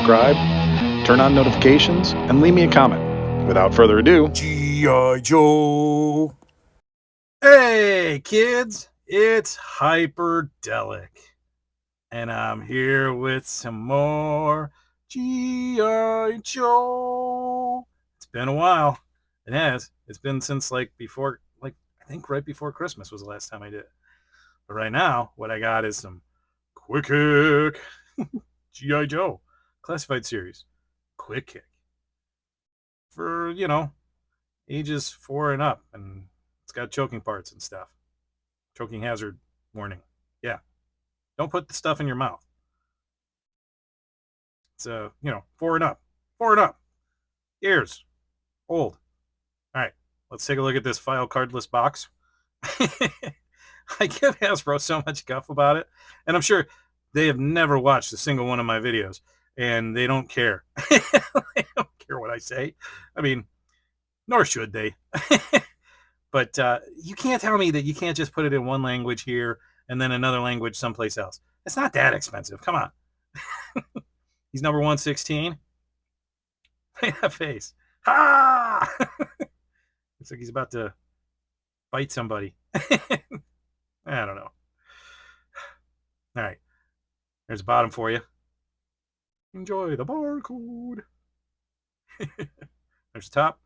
subscribe, turn on notifications, and leave me a comment. Without further ado, G.I. Joe. Hey, kids, it's Hyperdellic, and I'm here with some more G.I. Joe. It's been a while. It has. It's been since I think right before Christmas was the last time I did it. But right now, what I got is some Quick Kick G.I. Joe classified series. Quick Kick. For, ages 4 and up, and it's got choking parts and stuff. Choking hazard warning. Yeah. Don't put the stuff in your mouth. It's 4 and up. 4 and up. Years. Old. All right. Let's take a look at this file cardless box. I give Hasbro so much guff about it, and I'm sure they have never watched a single one of my videos, and they don't care. They don't care what I say. I mean, nor should they. But you can't tell me that you can't just put it in one language here and then another language someplace else. It's not that expensive. Come on. He's number 116. Look at that face. Ha! Looks like he's about to bite somebody. I don't know. All right. There's a bottom for you. Enjoy the barcode. There's the top.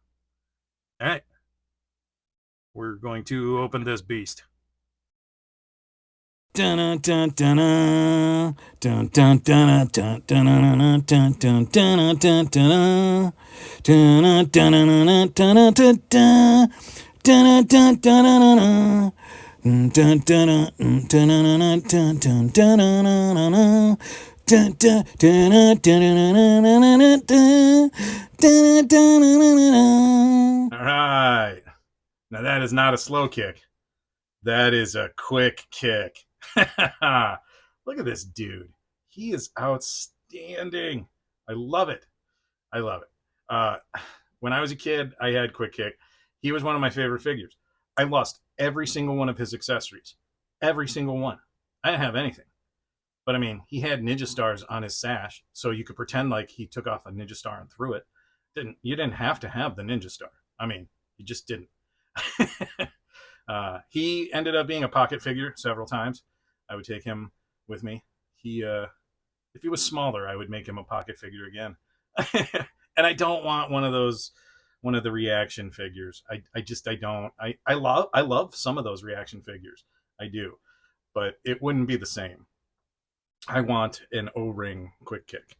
All right. We're going to open this beast. Dun dun dun dun dun dun dun dun dun dun dun dun dun dun dun dun all right. Now that is not a slow kick. That is a quick kick. Look at this dude. He is outstanding. I love it. I love it. When I was a kid, I had Quick Kick. He was one of my favorite figures. I lost every single one of his accessories. Every single one. I didn't have anything. But I mean, he had ninja stars on his sash, so you could pretend like he took off a ninja star and threw it. You didn't have to have the ninja star. I mean, you just didn't. He ended up being a pocket figure several times. I would take him with me. If he was smaller, I would make him a pocket figure again. And I don't want one of the reaction figures. I don't. I love some of those reaction figures. I do, but it wouldn't be the same. I want an O-ring Quick Kick.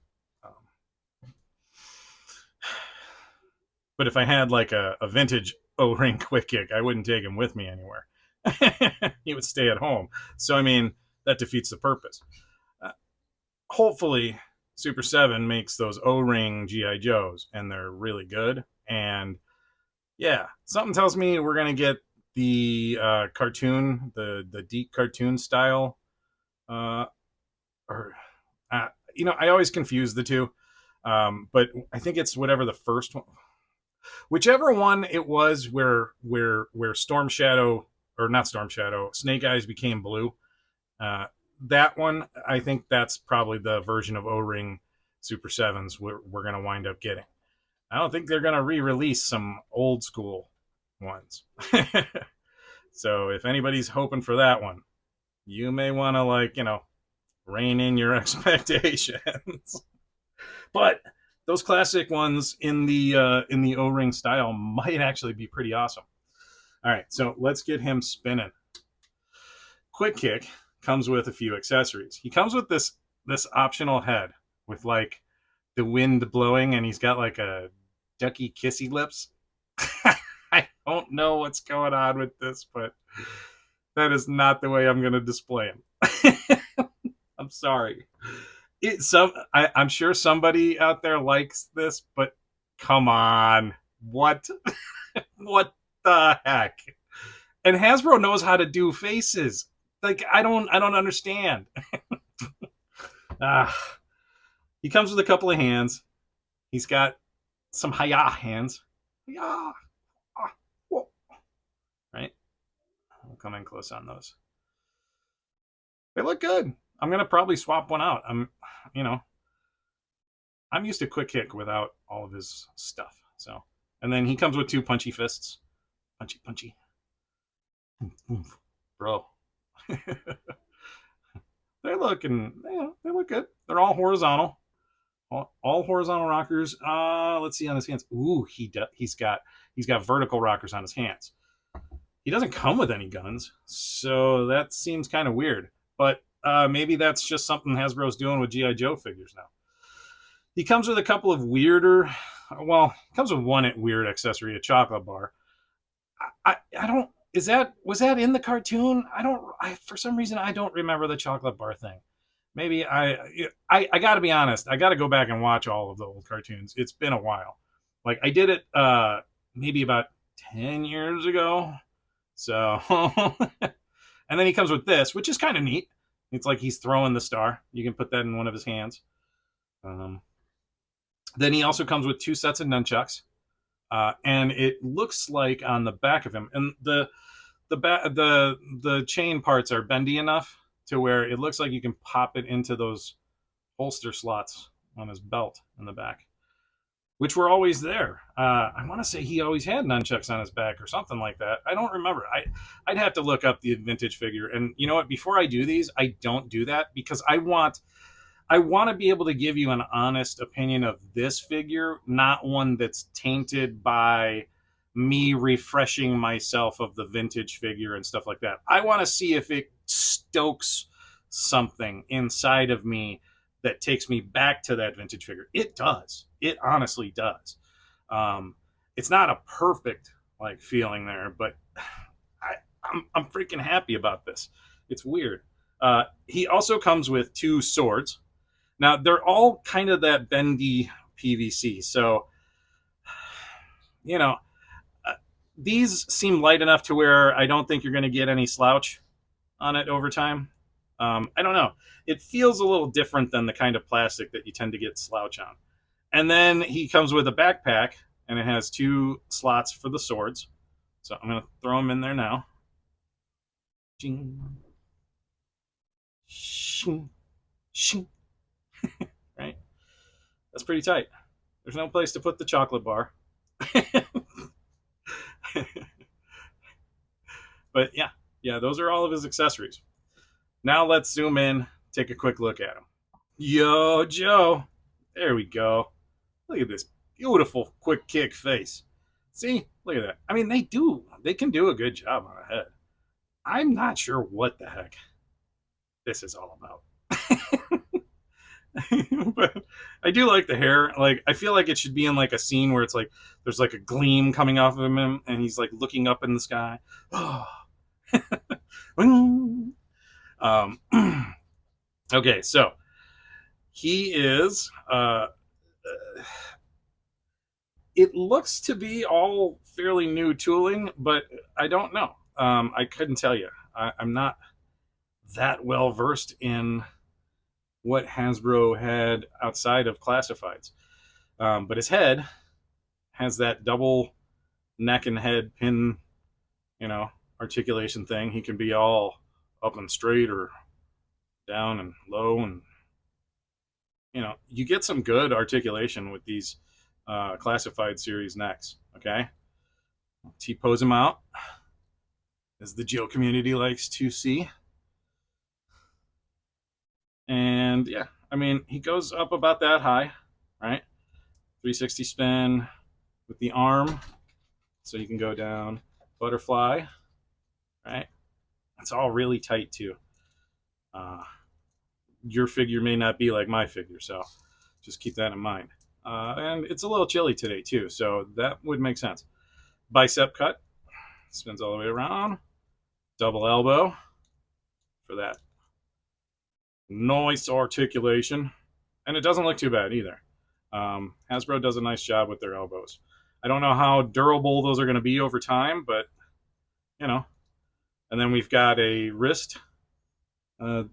But if I had like a vintage O-ring Quick Kick, I wouldn't take him with me anywhere. He would stay at home. So, I mean, that defeats the purpose. Hopefully, Super 7 makes those O-ring G.I. Joes, and they're really good. And, yeah, something tells me we're going to get the cartoon, the deep cartoon style. I always confuse the two. But I think it's whatever the first one... Whichever one it was where Storm Shadow, or not Storm Shadow, Snake Eyes became blue. That one, I think that's probably the version of O-Ring Super 7s we're going to wind up getting. I don't think they're going to re-release some old school ones. So if anybody's hoping for that one, you may want to rein in your expectations. But those classic ones in the O-ring style might actually be pretty awesome. All right, so let's get him spinning. Quick Kick comes with a few accessories. He comes with this optional head with like the wind blowing, and he's got like a ducky kissy lips. I don't know what's going on with this, but that is not the way I'm going to display him. I'm sorry. I'm sure somebody out there likes this, but come on, what what the heck? And Hasbro knows how to do faces. Like I don't understand. He comes with a couple of hands. He's got some hi-ya hands. Hi-ya. Right? I'll come in close on those. They look good. I'm gonna probably swap one out. I'm used to Quick Kick without all of his stuff. So, and then he comes with 2 punchy fists. Punchy, punchy. Bro. They look good. They're all horizontal. All horizontal rockers. Let's see on his hands. Ooh, he's got vertical rockers on his hands. He doesn't come with any guns, so that seems kind of weird. But maybe that's just something Hasbro's doing with GI Joe figures now. He comes with a couple of weirder. Well, he comes with one weird accessory, a chocolate bar. I don't. Was that in the cartoon? For some reason I don't remember the chocolate bar thing. Maybe I got to be honest. I got to go back and watch all of the old cartoons. It's been a while. Like I did it maybe about 10 years ago. So, and then he comes with this, which is kind of neat. It's like he's throwing the star. You can put that in one of his hands. Then he also comes with 2 sets of nunchucks, and it looks like on the back of him, and the chain parts are bendy enough to where it looks like you can pop it into those holster slots on his belt in the back, which were always there. I want to say he always had nunchucks on his back or something like that. I don't remember. I'd have to look up the vintage figure. And you know what? Before I do these, I don't do that because I want to be able to give you an honest opinion of this figure, not one that's tainted by me refreshing myself of the vintage figure and stuff like that. I want to see if it stokes something inside of me that takes me back to that vintage figure. It does. It honestly does. It's not a perfect like feeling there, but I'm freaking happy about this. It's weird. He also comes with 2 swords. Now they're all kind of that bendy PVC. So, you know, these seem light enough to where I don't think you're going to get any slouch on it over time. I don't know. It feels a little different than the kind of plastic that you tend to get slouch on. And then he comes with a backpack, and it has 2 slots for the swords. So I'm going to throw them in there now. Shing. Shing. Shing. Right? That's pretty tight. There's no place to put the chocolate bar. But yeah, those are all of his accessories. Now let's zoom in, take a quick look at him. Yo, Joe. There we go. Look at this beautiful Quick Kick face. See? Look at that. I mean, they can do a good job on a head. I'm not sure what the heck this is all about. But I do like the hair. Like, I feel like it should be in like a scene where it's like there's like a gleam coming off of him and he's like looking up in the sky. Okay, so he is it looks to be all fairly new tooling, but I don't know. I couldn't tell you. I'm not that well versed in what Hasbro had outside of classifieds. But his head has that double neck and head pin, articulation thing. He can be all up and straight or down and low, and you get some good articulation with these classified series necks. Okay, T-pose him out, as the Joe community likes to see. And yeah, I mean, he goes up about that high, right? 360 spin with the arm, so you can go down butterfly, right? It's all really tight too. Your figure may not be like my figure, so just keep that in mind. And it's a little chilly today too, so that would make sense. Bicep cut, spins all the way around. Double elbow for that nice articulation, and it doesn't look too bad either. Hasbro does a nice job with their elbows. I don't know how durable those are going to be over time, but and then we've got a wrist.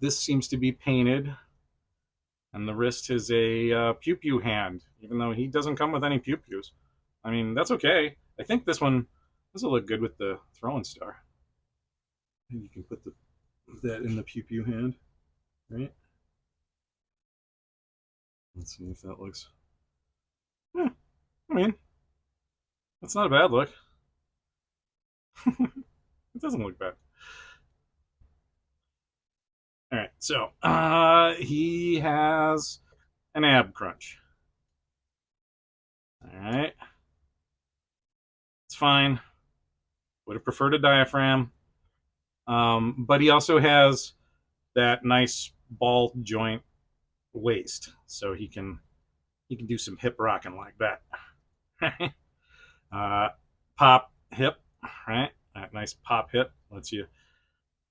This seems to be painted, and the wrist is a pew pew hand, even though he doesn't come with any pew pews. I mean, that's okay. I think this will look good with the throwing star. And you can put that in the pew pew hand. Right? Let's see if that looks mean, that's not a bad look. It doesn't look bad. All right, so he has an ab crunch. All right, it's fine. Would have preferred a diaphragm, but he also has that nice ball joint waist, so he can do some hip rocking like that. Pop hip, right? That nice pop hip lets you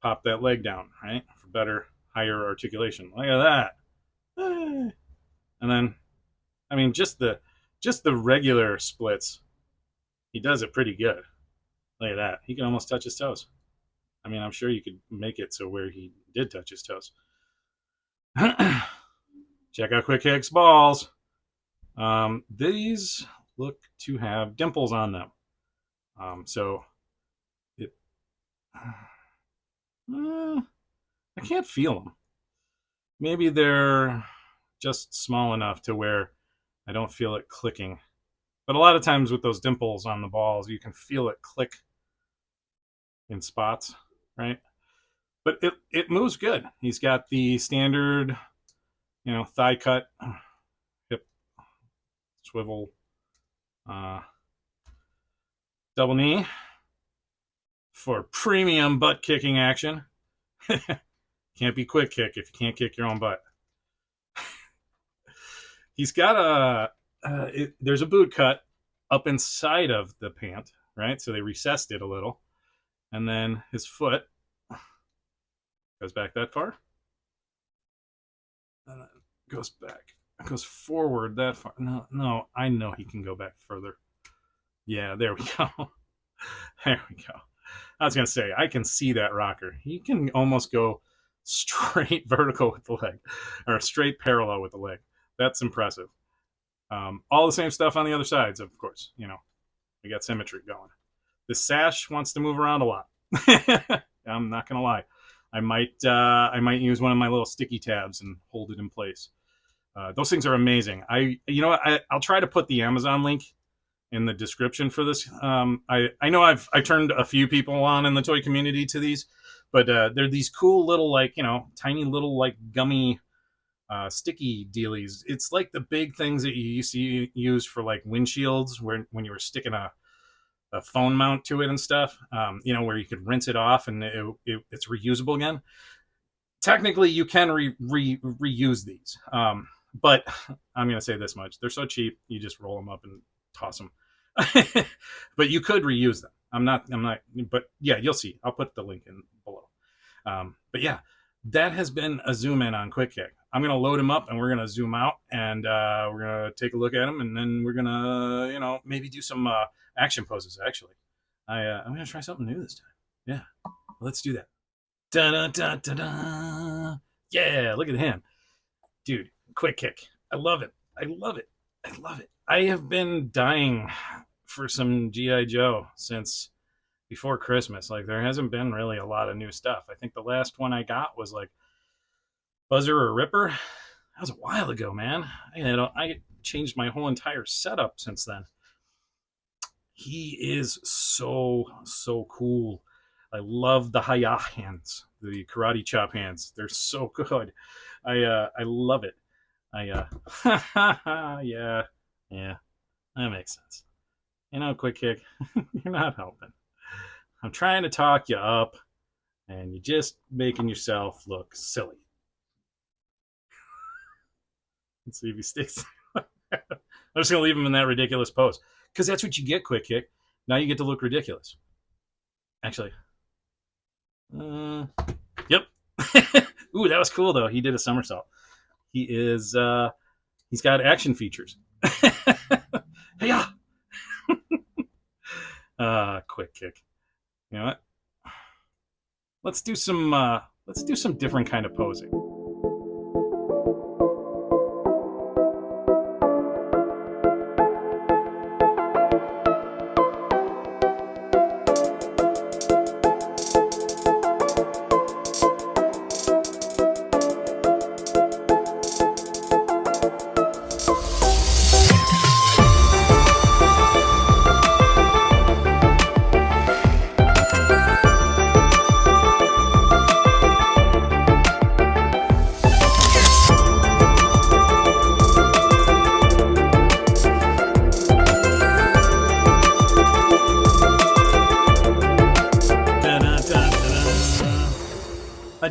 pop that leg down, right, for better, higher articulation. Look at that. And then, I mean, just the regular splits, he does it pretty good. Look at that. He can almost touch his toes. I mean, I'm sure you could make it so where he did touch his toes. Check out Quick Kick's balls. These look to have dimples on them. So it, I can't feel them. Maybe they're just small enough to where I don't feel it clicking. But a lot of times with those dimples on the balls, you can feel it click in spots, right? But it moves good. He's got the standard, thigh cut, hip swivel, double knee for premium butt kicking action. Can't be Quick Kick if you can't kick your own butt. He's got there's a boot cut up inside of the pant, right? So they recessed it a little. And then his foot goes back that far. And then goes back. It goes forward that far. No, I know he can go back further. Yeah, there we go. There we go. I was going to say, I can see that rocker. He can almost go straight vertical with the leg, or straight parallel with the leg. That's impressive. All the same stuff on the other sides, of course. We got symmetry going. The sash wants to move around a lot. I'm not going to lie. I might use one of my little sticky tabs and hold it in place. Those things are amazing. I'll try to put the Amazon link in the description for this. I know I've turned a few people on in the toy community to these, but they're these cool little tiny little gummy sticky dealies. It's like the big things that you used to use for windshields when you were sticking a phone mount to it and stuff, where you could rinse it off and it's reusable again. Technically, you can reuse these, but I'm going to say this much. They're so cheap, you just roll them up and toss them. But you could reuse them. I'm not, but yeah, you'll see. I'll put the link in below. But yeah, that has been a zoom in on Quick Kick. I'm going to load him up and we're going to zoom out and we're going to take a look at him and then we're going to, maybe do some action poses, actually. I'm going to try something new this time. Yeah, let's do that. Da-da-da-da-da. Yeah, look at him. Dude, Quick Kick. I love it. I love it. I love it. I have been dying for some G.I. Joe since before Christmas. There hasn't been really a lot of new stuff. I think the last one I got was Buzzer or Ripper. That was a while ago, man. I changed my whole entire setup since then. He is so cool. I love the Hi-Ya hands, the karate chop hands. They're so good. I love it. Yeah, that makes sense. Quick Kick, you're not helping. I'm trying to talk you up, and you're just making yourself look silly. Let's see if he sticks. I'm just going to leave him in that ridiculous pose. Because that's what you get, Quick Kick. Now you get to look ridiculous. Actually. Yep. Ooh, that was cool, though. He did a somersault. He's got action features. Hey-ya! Quick Kick. You know what? Let's do some different kind of posing.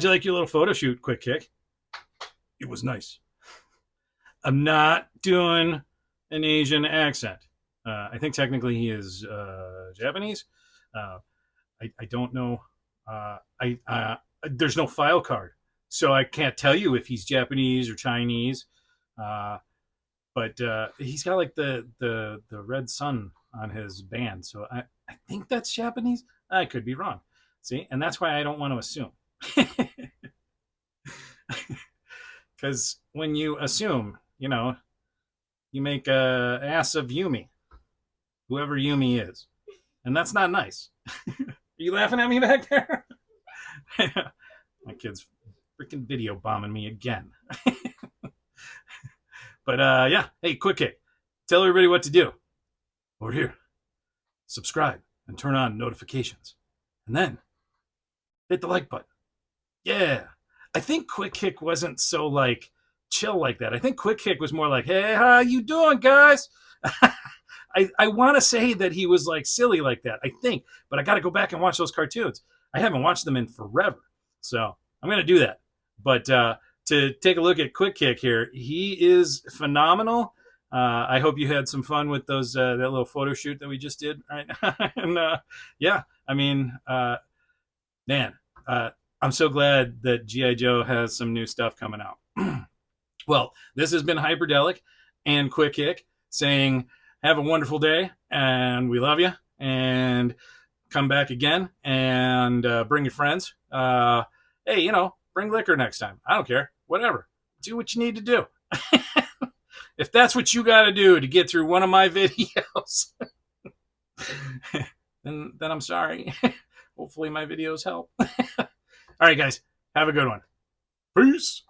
you like your little photo shoot, Quick Kick? It was nice. I'm not doing an Asian accent. I think technically he is Japanese. I don't know. There's no file card, so I can't tell you if he's Japanese or Chinese. But he's got like the red sun on his band, so I think that's Japanese. I could be wrong. See, and that's why I don't want to assume. Because when you assume, you know, you make a ass of Yumi, whoever Yumi is, and that's not nice. Are you laughing at me back there? My kid's freaking video bombing me again. But yeah, hey, Quick Kick, tell everybody what to do. Over here, subscribe and turn on notifications, and then hit the like button. Yeah, I think Quick Kick wasn't so like chill like that. I think Quick Kick was more like, hey, how you doing, guys? I want to say that he was like silly like that, I think, but I got to go back and watch those cartoons. I haven't watched them in forever, so I'm going to do that. But to take a look at Quick Kick here, he is phenomenal. I hope you had some fun with those that little photo shoot that we just did, right? And yeah, I mean, man, I'm so glad that G.I. Joe has some new stuff coming out. Well, this has been Hyperdellic and Quick Kick saying, have a wonderful day, and we love you, and come back again, and bring your friends. Hey, you know, bring liquor next time. I don't care. Whatever. Do what you need to do. If that's what you got to do to get through one of my videos, then I'm sorry. Hopefully my videos help. All right, guys. Have a good one. Peace.